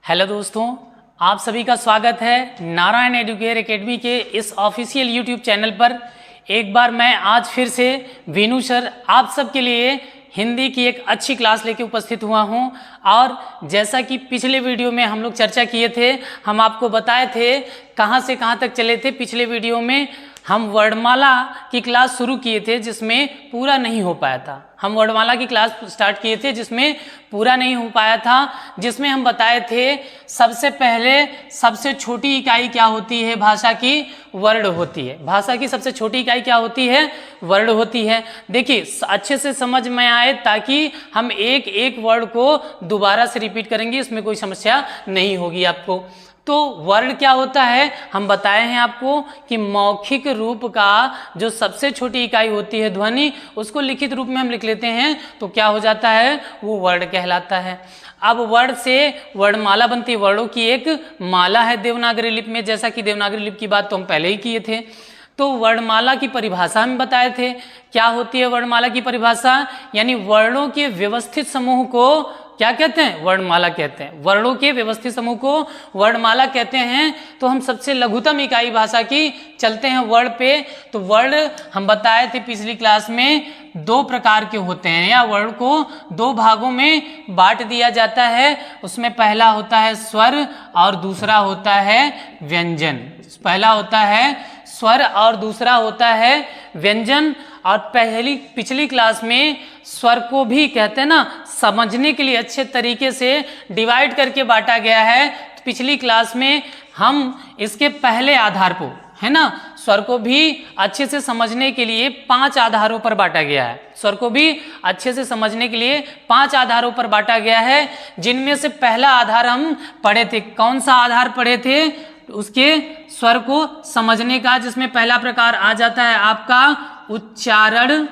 Hello दोस्तों, आप सभी का स्वागत है नारायण एडुकेयर एकेडमी के इस ऑफिशियल यूट्यूब चैनल पर। एक बार मैं आज फिर से वीनू सर आप सब के लिए हिंदी की एक अच्छी क्लास लेके उपस्थित हुआ हूं। और जैसा कि पिछले वीडियो में हम लोग चर्चा किए थे, हम आपको बताए थे कहां से कहां तक चले थे। पिछले वीडियो में हम वर्णमाला की क्लास शुरू किए थे जिसमें पूरा नहीं हो पाया था। हम वर्णमाला की क्लास स्टार्ट किए थे जिसमें पूरा नहीं हो पाया था, जिसमें हम बताए थे सबसे पहले सबसे छोटी इकाई क्या होती है भाषा की, वर्ण होती है। भाषा की सबसे छोटी इकाई क्या होती है, वर्ण होती है। देखिए अच्छे से समझ में आए ताकि हम एक एक वर्ड को दोबारा से रिपीट करेंगे, इसमें कोई समस्या नहीं होगी आपको। तो वर्ण क्या होता है, हम बताए हैं आपको कि मौखिक रूप का जो सबसे छोटी इकाई होती है ध्वनि, उसको लिखित रूप में हम लिख लेते हैं तो क्या हो जाता है, वो वर्ण कहलाता है। अब वर्ण से वर्णमाला बनती है, वर्णों की एक माला है देवनागरी लिपि में। जैसा कि देवनागरी लिपि की बात तो हम पहले ही किए थे। तो वर्णमाला की परिभाषा हम बताए थे। क्या होती है वर्णमाला की परिभाषा, यानी वर्णों के व्यवस्थित समूह को क्या कहते हैं, वर्णमाला कहते हैं। वर्णों के व्यवस्थित समूह को वर्णमाला कहते हैं। तो हम सबसे लघुतम इकाई भाषा की चलते हैं वर्ण पे। तो वर्ण हम बताए थे पिछली क्लास में दो प्रकार के होते हैं, या वर्ण को दो भागों में बांट दिया जाता है। उसमें पहला होता है स्वर और दूसरा होता है व्यंजन। पहला होता है स्वर और दूसरा होता है व्यंजन। और पिछली क्लास में स्वर को भी कहते हैं ना, समझने के लिए अच्छे तरीके से डिवाइड करके बांटा गया है। तो पिछली क्लास में हम इसके पहले आधार को, है ना, स्वर को भी अच्छे से समझने के लिए 5 आधारों पर बांटा गया है। स्वर को भी अच्छे से समझने के लिए 5 आधारों पर बांटा गया है, जिनमें से पहला आधार हम पढ़े थे। कौन सा आधार पढ़े थे, उसके स्वर को समझने का, जिसमें पहला प्रकार आ जाता है आपका उच्चारण।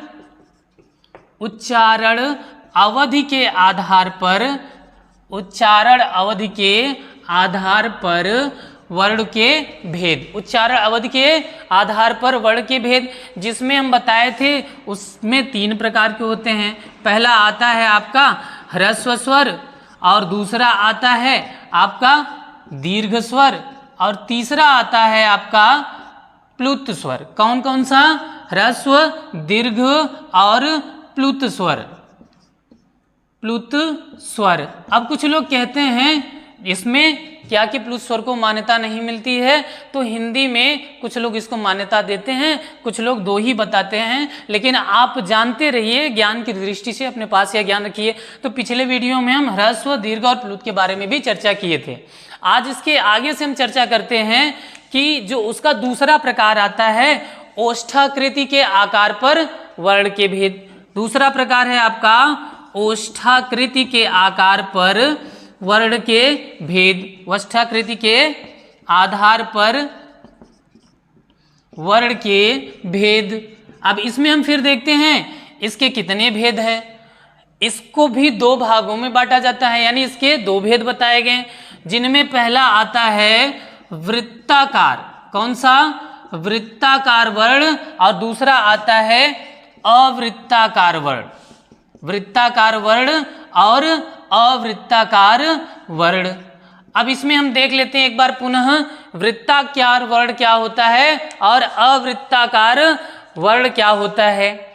उच्चारण अवधि के आधार पर, उच्चारण अवधि के आधार पर वर्ण के भेद। उच्चारण अवधि के आधार पर वर्ण के भेद, जिसमें हम बताए थे उसमें 3 प्रकार के होते हैं। पहला आता है आपका ह्रस्व स्वर, और दूसरा आता है आपका दीर्घ स्वर, और तीसरा आता है आपका प्लुत स्वर। कौन कौन सा, ह्रस्व, दीर्घ और प्लुत स्वर। प्लुत स्वर। अब कुछ लोग कहते हैं इसमें क्या कि प्लुत स्वर को मान्यता नहीं मिलती है, तो हिंदी में कुछ लोग इसको मान्यता देते हैं, कुछ लोग 2 ही बताते हैं। लेकिन आप जानते रहिए, ज्ञान की दृष्टि से अपने पास यह ज्ञान रखिए। तो पिछले वीडियो में हम ह्रस्व, दीर्घ और प्लुत के बारे में भी चर्चा किए थे। आज इसके आगे से हम चर्चा करते हैं कि जो उसका दूसरा प्रकार आता है ओष्ठाकृति के आकार पर वर्ण के भेद। दूसरा प्रकार है आपका ओष्ठाकृति के आकार पर वर्ण के भेद। ओष्ठाकृति के आधार पर वर्ण के भेद। अब इसमें हम फिर देखते हैं इसके कितने भेद हैं। इसको भी 2 भागों में बांटा जाता है, यानी इसके 2 भेद बताए गए, जिनमें पहला आता है वृत्ताकार। कौन सा, वृत्ताकार वर्ण, और दूसरा आता है अवृत्ताकार वर्ण। वृत्ताकार वर्ण और अवृत्ताकार वर्ण। अब इसमें हम देख लेते हैं एक बार पुनः वृत्ताकार वर्ण क्या होता है और अवृत्ताकार वर्ण क्या होता है।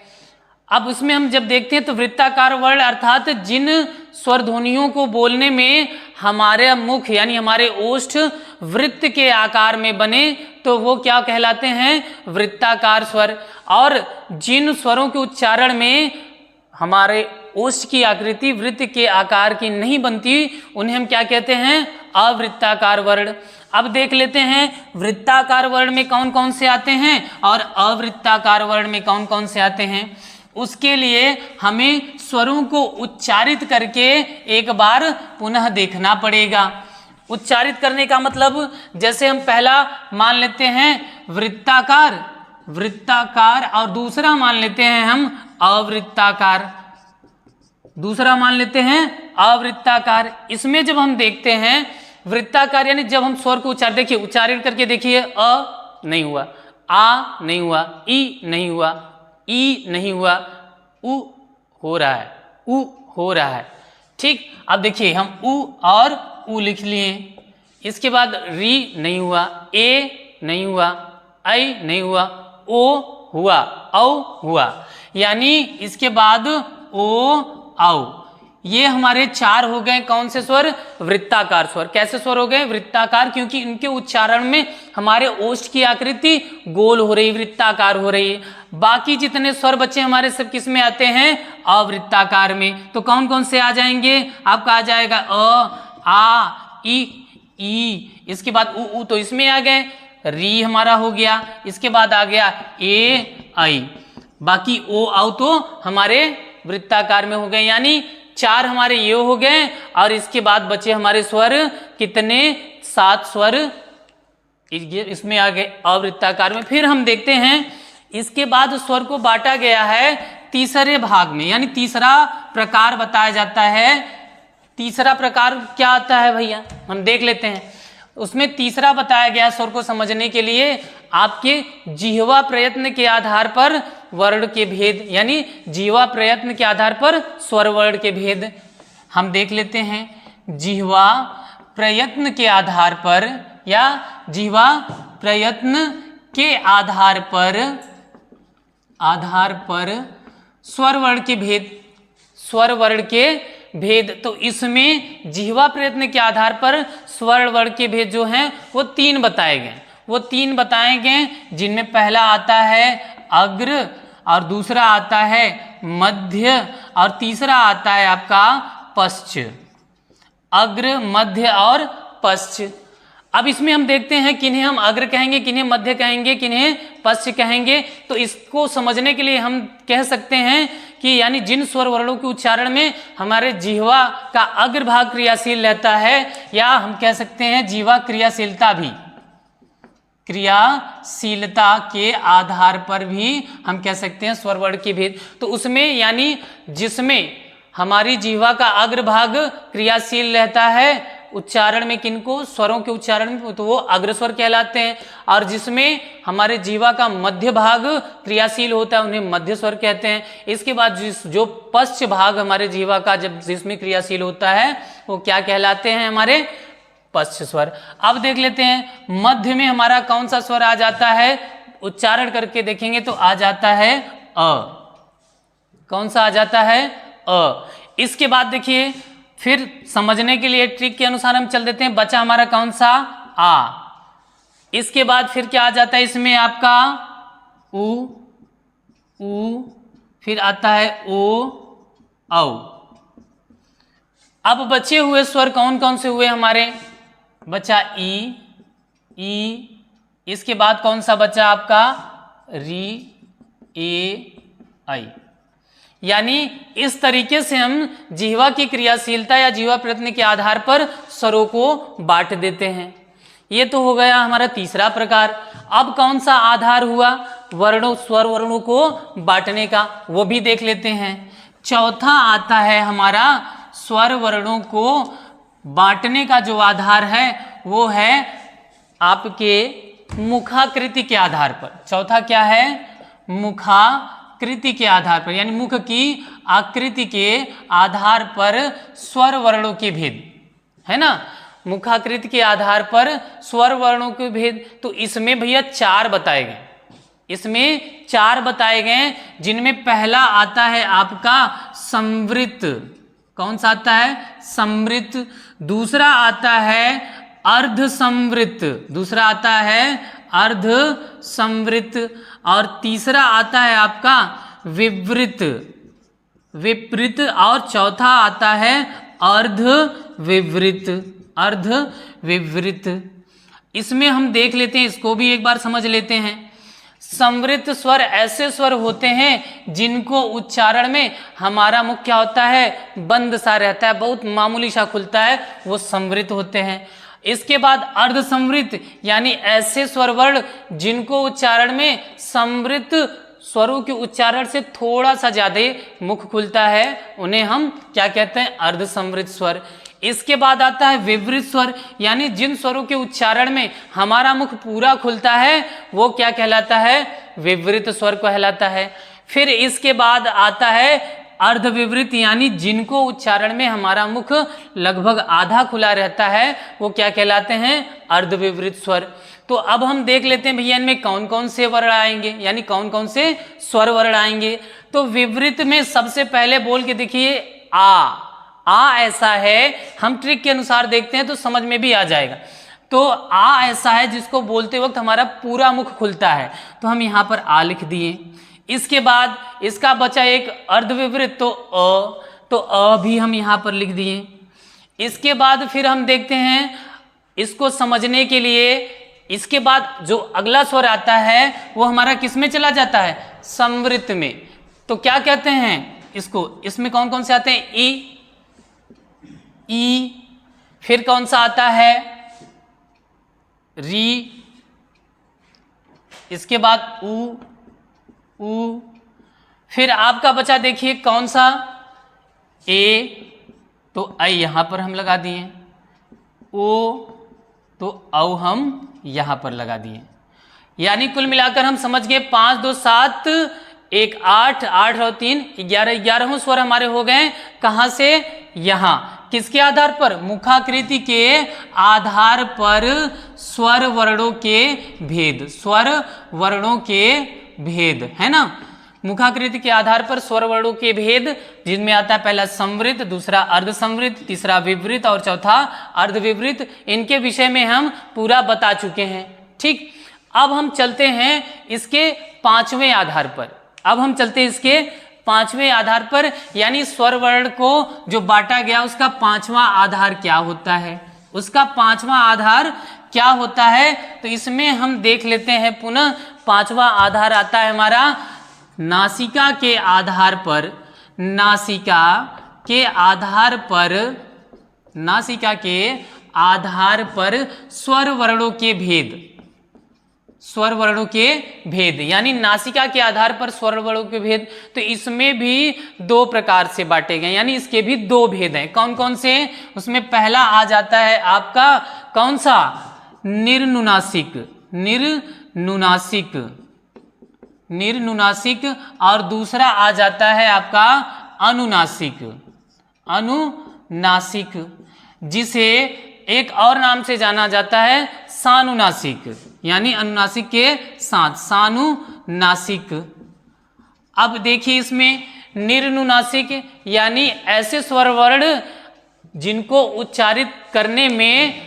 अब उसमें हम जब देखते हैं तो वृत्ताकार वर्ण अर्थात जिन स्वर ध्वनियों को बोलने में हमारे मुख यानी हमारे ओष्ठ वृत्त के आकार में बने, तो वो क्या कहलाते हैं, वृत्ताकार स्वर। और जिन स्वरों के उच्चारण में हमारे ओष्ठ की आकृति वृत्त के आकार की नहीं बनती, उन्हें हम क्या कहते हैं, अवृत्ताकार वर्ण। अब देख लेते हैं वृत्ताकार वर्ण में कौन कौन से आते हैं और अवृत्ताकार वर्ण में कौन कौन से आते हैं। उसके लिए हमें स्वरों को उच्चारित करके एक बार पुनः देखना पड़ेगा। उच्चारित करने का मतलब, जैसे हम पहला मान लेते हैं वृत्ताकार, वृत्ताकार, और दूसरा मान लेते हैं हम अवृत्ताकार, दूसरा मान लेते हैं अवृत्ताकार। इसमें जब हम देखते हैं वृत्ताकार, यानी जब हम स्वर को उच्चारित, देखिए उच्चारित करके देखिए, अ नहीं हुआ, आ नहीं हुआ, ई नहीं हुआ, ई नहीं हुआ, उ हो रहा है, उ हो रहा है। ठीक, अब देखिए हम उ और उ लिख लिए। इसके बाद री नहीं हुआ, ए नहीं हुआ, आई नहीं हुआ, ओ हुआ, औ हुआ, यानी इसके बाद ओ औ। ये हमारे 4 हो गए कौन से स्वर? वृत्ताकार स्वर। कैसे स्वर हो गए? वृत्ताकार, क्योंकि इनके उच्चारण में हमारे ओष्ठ की आकृति गोल हो रही, वृत्ताकार हो रही है। बाकी जितने स्वर बच्चे हमारे सब किस में आते हैं? अवृत्ताकार में। तो कौन कौन से आ जाएंगे? आपका आ जाएगा अ, आ, ई, इसके बाद उ तो इसमें आ गए, री हमारा हो गया, इसके बाद आ गया ए, आई, बाकी ओ औ तो हमारे वृत्ताकार में हो गए, यानी 4 हमारे ये हो गए। और इसके बाद बचे हमारे स्वर कितने? 7 स्वर इसमें आ गए अवृत्ताकार में। फिर हम देखते हैं इसके बाद स्वर को बांटा गया है तीसरे भाग में, यानी तीसरा प्रकार बताया जाता है। तीसरा प्रकार क्या आता है भैया? हम देख लेते हैं। उसमें तीसरा बताया गया स्वर को समझने के लिए आपके जिह्वा प्रयत्न के आधार पर वर्ण के भेद, यानी जिह्वा प्रयत्न के आधार पर स्वर वर्ण के भेद हम देख लेते हैं। जिह्वा प्रयत्न के आधार पर या जिह्वा प्रयत्न के आधार पर स्वर वर्ण के भेद, स्वर वर्ण के भेद। तो इसमें जिह्वा प्रयत्न के आधार पर स्वर वर्ण के भेद जो हैं वो 3 बताए गए। वो 3 बताए गए, जिनमें पहला आता है अग्र, और दूसरा आता है मध्य, और तीसरा आता है आपका पश्च। अग्र, मध्य और पश्च। अब इसमें हम देखते हैं किन्हें हम अग्र कहेंगे, किन्हें मध्य कहेंगे, किन्हें पश्च कहेंगे। तो इसको समझने के लिए हम कह सकते हैं कि यानी जिन स्वर वर्णों के उच्चारण में हमारे जिह्वा का अग्रभाग क्रियाशील रहता है, या हम कह सकते हैं जिह्वा क्रियाशीलता भी, क्रियाशीलता के आधार पर भी हम कह सकते हैं स्वर वर्ण के भेद। तो उसमें यानी जिसमें हमारी जिह्वा का अग्रभाग क्रियाशील रहता है उच्चारण में, किनको? स्वरों के उच्चारण में, तो वो अग्रस्वर कहलाते हैं। और जिसमें हमारे जिह्वा का मध्य भाग क्रियाशील होता है उन्हें मध्य स्वर कहते हैं। इसके बाद जो पश्च भाग हमारे जिह्वा का जब जिसमें क्रियाशील होता है वो क्या कहलाते हैं? हमारे पश्च स्वर। अब देख लेते हैं मध्य में हमारा कौन सा स्वर आ जाता है? उच्चारण करके देखेंगे तो आ जाता है अ। कौन सा आ जाता है? अ। इसके बाद देखिए फिर समझने के लिए ट्रिक के अनुसार हम चल देते हैं। बचा हमारा कौन सा? आ। इसके बाद फिर क्या आ जाता है इसमें? आपका उ, फिर आता है ओ, औ। अब बचे हुए स्वर कौन कौन से हुए हमारे? बचा ई, इसके बाद कौन सा बचा आपका? री, ए, आई। यानी इस तरीके से हम जिह्वा की क्रियाशीलता या जिह्वा प्रयत्न के आधार पर स्वरों को बांट देते हैं। ये तो हो गया हमारा तीसरा प्रकार। अब कौन सा आधार हुआ वर्णों, स्वर वर्णों को बांटने का? वो भी देख लेते हैं। चौथा आता है हमारा स्वर वर्णों को बांटने का जो आधार है वो है आपके मुखाकृति के आधार पर। चौथा क्या है? मुखाकृति के आधार पर, यानी मुख की आकृति के आधार पर स्वर वर्णों के भेद, है ना? मुखाकृति के आधार पर स्वर वर्णों के भेद। तो इसमें भैया 4 बताए गए, इसमें 4 बताए गए, जिनमें पहला आता है आपका संवृत। कौन सा आता है? संवृत। दूसरा आता है अर्ध संवृत, दूसरा आता है अर्ध संवृत। और तीसरा आता है आपका विवृत, विपरीत। और चौथा आता है अर्ध विवृत, अर्ध विवृत। इसमें हम देख लेते हैं, इसको भी एक बार समझ लेते हैं। संवृत स्वर ऐसे स्वर होते हैं जिनको उच्चारण में हमारा मुख क्या होता है? बंद सा रहता है, बहुत मामूली सा खुलता है, वो संवृत होते हैं। इसके बाद अर्ध संवृत, यानी ऐसे स्वर वर्ण जिनको उच्चारण में संवृत स्वरों के उच्चारण से थोड़ा सा ज्यादा मुख खुलता है, उन्हें हम क्या कहते हैं? अर्ध संवृत स्वर। इसके बाद आता है विवृत स्वर, यानी जिन स्वरों के उच्चारण में हमारा मुख पूरा खुलता है वो क्या कहलाता है? विवृत स्वर कहलाता है। फिर इसके बाद आता है अर्धविवृत यानी जिनको उच्चारण में हमारा मुख लगभग आधा खुला रहता है वो क्या कहलाते हैं, अर्धविवृत स्वर। तो अब हम देख लेते हैं भैया इनमें कौन कौन से वर्ण आएंगे, यानी कौन कौन से स्वर वर्ण आएंगे। तो विवृत में सबसे पहले बोल के देखिए आ ऐसा है, हम ट्रिक के अनुसार देखते हैं तो समझ में भी आ जाएगा। तो आ ऐसा है जिसको बोलते वक्त हमारा पूरा मुख खुलता है, तो हम यहाँ पर आ लिख दिए। इसके बाद इसका बचा एक अर्धविवृत तो अ भी हम यहाँ पर लिख दिए। इसके बाद फिर हम देखते हैं इसको समझने के लिए, इसके बाद जो अगला स्वर आता है वो हमारा किस में चला जाता है, संवृत में। तो क्या कहते हैं इसको, इसमें कौन कौन से आते हैं, ई, फिर कौन सा आता है, री, इसके बाद ऊ, फिर आपका बचा देखिए कौन सा, ए, तो आई यहां पर हम लगा दिए, ओ तो औ हम यहां पर लगा दिए। यानी कुल मिलाकर हम समझ गए 5 2 7 1 8 8 और 3 11 11 स्वर हमारे हो गए। कहां से, यहां। किसके आधार पर, मुखाकृति के आधार पर स्वर वर्णों के भेद, स्वर वर्णों के भेद है ना, मुखाकृति के आधार पर स्वर वर्णों के भेद, जिनमें आता है पहला संवृत, दूसरा अर्धसंवृत, तीसरा विवृत और चौथा अर्धविवृत। इनके विषय में हम पूरा बता चुके हैं। ठीक, अब हम चलते हैं इसके पांचवें आधार पर। अब हम चलते हैं इसके पांचवें आधार पर, यानी स्वर वर्ण को जो बांटा गया उसका पांचवा आधार क्या होता है, उसका पांचवा आधार क्या होता है। तो इसमें हम देख लेते हैं पुनः, पांचवा आधार आता है हमारा नासिका के आधार पर, नासिका के आधार पर, नासिका के आधार पर स्वर वर्णों के भेद, स्वर वर्णों के भेद, यानी नासिका के आधार पर स्वर वर्णों के भेद। तो इसमें भी 2 प्रकार से बांटे गए, यानी इसके भी 2 भेद हैं। कौन कौन से, उसमें पहला आ जाता है आपका कौन सा, निर्नुनासिक, निर्नुनासिक, निर्नुनासिक, और दूसरा आ जाता है आपका अनुनासिक, अनुनासिक, जिसे एक और नाम से जाना जाता है सानुनासिक, यानी अनुनासिक के साथ सानुनासिक। अब देखिए इसमें निर्नुनासिक यानी ऐसे स्वर वर्ण जिनको उच्चारित करने में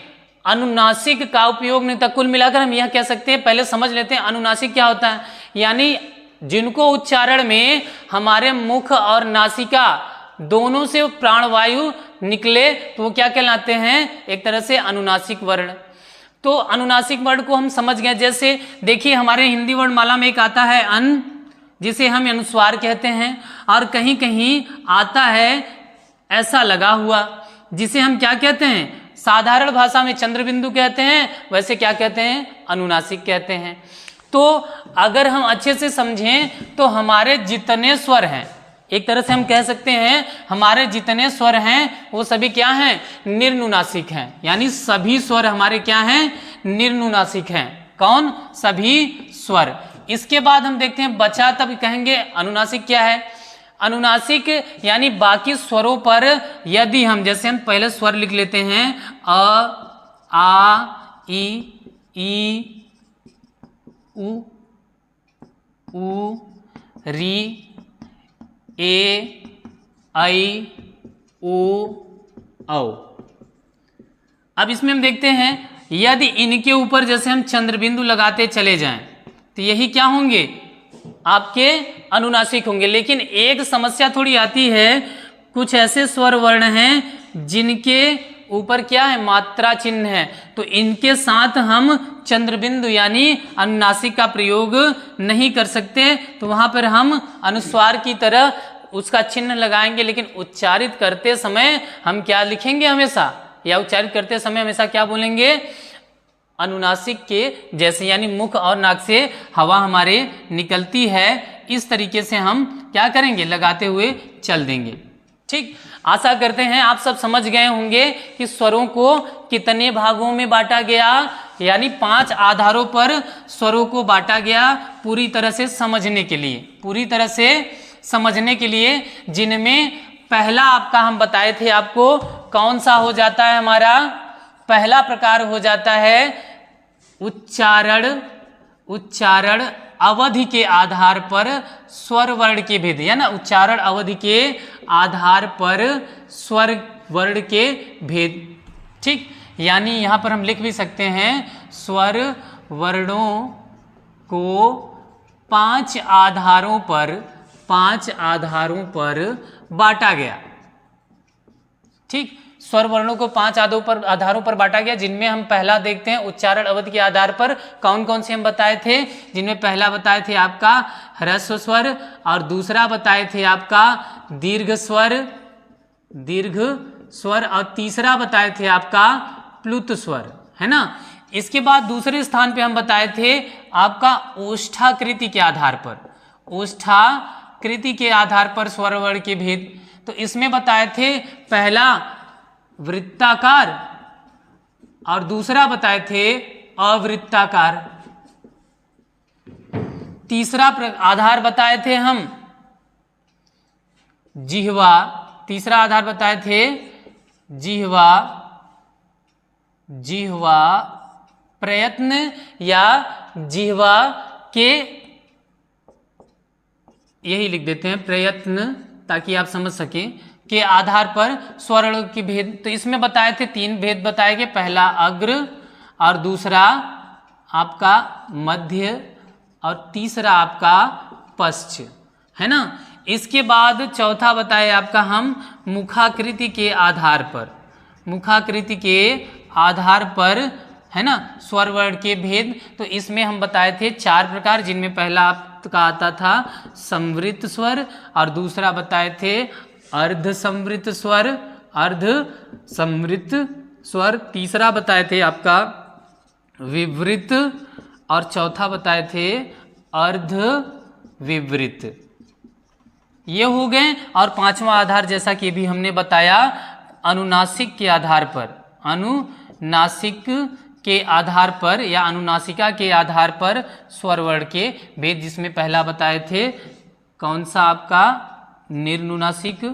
अनुनासिक का उपयोग नहीं था। कुल मिलाकर हम यह कह सकते हैं, पहले समझ लेते हैं अनुनासिक क्या होता है। यानी जिनको उच्चारण में हमारे मुख और नासिका दोनों से प्राणवायु निकले तो वो क्या कहलाते हैं, एक तरह से अनुनासिक वर्ण। तो अनुनासिक वर्ण को हम समझ गए। जैसे देखिए हमारे हिंदी वर्णमाला में एक आता है अन, जिसे हम अनुस्वार कहते हैं, और कहीं कहीं आता है ऐसा लगा हुआ, जिसे हम क्या कहते हैं, साधारण भाषा में चंद्रबिंदु कहते हैं, वैसे क्या कहते हैं, अनुनासिक कहते हैं। तो अगर हम अच्छे से समझें तो हमारे जितने स्वर हैं, एक तरह से हम कह सकते हैं हमारे जितने स्वर हैं वो सभी क्या हैं, निर्नुनासिक हैं। यानी सभी स्वर हमारे क्या हैं, निर्नुनासिक हैं। कौन, सभी स्वर। इसके बाद हम देखते हैं बचा, तब कहेंगे अनुनासिक क्या है। अनुनासिक यानी बाकी स्वरों पर यदि हम, जैसे हम पहले स्वर लिख लेते हैं अ, आ, ई, उ, री, ए, आई, ओ, औ। अब इसमें हम देखते हैं यदि इनके ऊपर जैसे हम चंद्रबिंदु लगाते चले जाएं तो यही क्या होंगे, आपके अनुनासिक होंगे। लेकिन एक समस्या थोड़ी आती है, कुछ ऐसे स्वर वर्ण हैं जिनके ऊपर क्या है, मात्रा चिन्ह है, तो इनके साथ हम चंद्रबिंदु यानी अनुनासिक का प्रयोग नहीं कर सकते। तो वहां पर हम अनुस्वार की तरह उसका चिन्ह लगाएंगे, लेकिन उच्चारित करते समय हम क्या लिखेंगे हमेशा, या उच्चारित करते समय हमेशा क्या बोलेंगे, अनुनासिक के जैसे, यानी मुख और नाक से हवा हमारे निकलती है, इस तरीके से हम क्या करेंगे, लगाते हुए चल देंगे। ठीक, आशा करते हैं आप सब समझ गए होंगे कि स्वरों को कितने भागों में बांटा गया, यानी 5 आधारों पर स्वरों को बांटा गया, पूरी तरह से समझने के लिए, पूरी तरह से समझने के लिए, जिनमें पहला आपका हम बताए थे आपको कौन सा हो जाता है, हमारा पहला प्रकार हो जाता है उच्चारण अवधि के आधार पर स्वर वर्ण के भेद, या ना उच्चारण अवधि के आधार पर स्वर वर्ण के भेद। ठीक, यानी यहाँ पर हम लिख भी सकते हैं स्वर वर्णों को 5 आधारों पर बांटा गया। ठीक, स्वर वर्णों को 5 आधारों पर बांटा गया, जिनमें हम पहला देखते हैं उच्चारण अवधि के आधार पर कौन कौन से हम बताए थे, जिनमें पहला बताए थे आपका ह्रस्व स्वर, और दूसरा बताए थे आपका दीर्घ स्वर, और तीसरा बताए थे आपका प्लुत स्वर, है ना। इसके बाद दूसरे स्थान पे हम बताए थे आपका ओष्ठाकृति के आधार पर स्वर वर्ण के भेद। तो इसमें बताए थे पहला वृत्ताकार और दूसरा बताए थे अवृत्ताकार। तीसरा आधार बताए थे हम जिह्वा, जिह्वा प्रयत्न या जिह्वा के, यही लिख देते हैं प्रयत्न ताकि आप समझ सकें, के आधार पर स्वर्ण की भेद। तो इसमें बताए थे 3 भेद बताए गए, पहला अग्र और दूसरा आपका मध्य और तीसरा आपका पश्च, है ना। इसके बाद चौथा बताए आपका हम मुखाकृति के आधार पर, है ना, स्वर वर्ण के भेद। तो इसमें हम बताए थे 4 प्रकार, जिनमें पहला आपका आता था संवृत स्वर, और दूसरा बताए थे अर्ध संवृत स्वर, तीसरा बताए थे आपका विवृत, और चौथा बताए थे अर्ध विवृत। ये हो गए। और 5वां आधार जैसा कि भी हमने बताया अनुनासिक के आधार पर या अनुनासिका के आधार पर स्वर वर्ण के भेद, जिसमें पहला बताए थे कौन सा आपका निर्नुनासिक,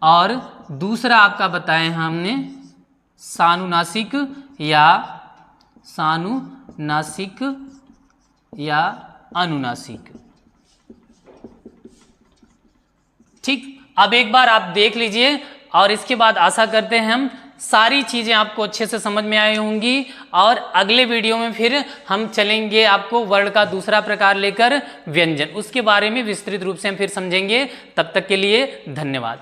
और दूसरा आपका बताए हमने सानुनासिक या अनुनासिक। ठीक, अब एक बार आप देख लीजिए और इसके बाद आशा करते हैं हम सारी चीज़ें आपको अच्छे से समझ में आई होंगी, और अगले वीडियो में फिर हम चलेंगे आपको वर्ण का दूसरा प्रकार लेकर व्यंजन, उसके बारे में विस्तृत रूप से हम फिर समझेंगे। तब तक के लिए धन्यवाद।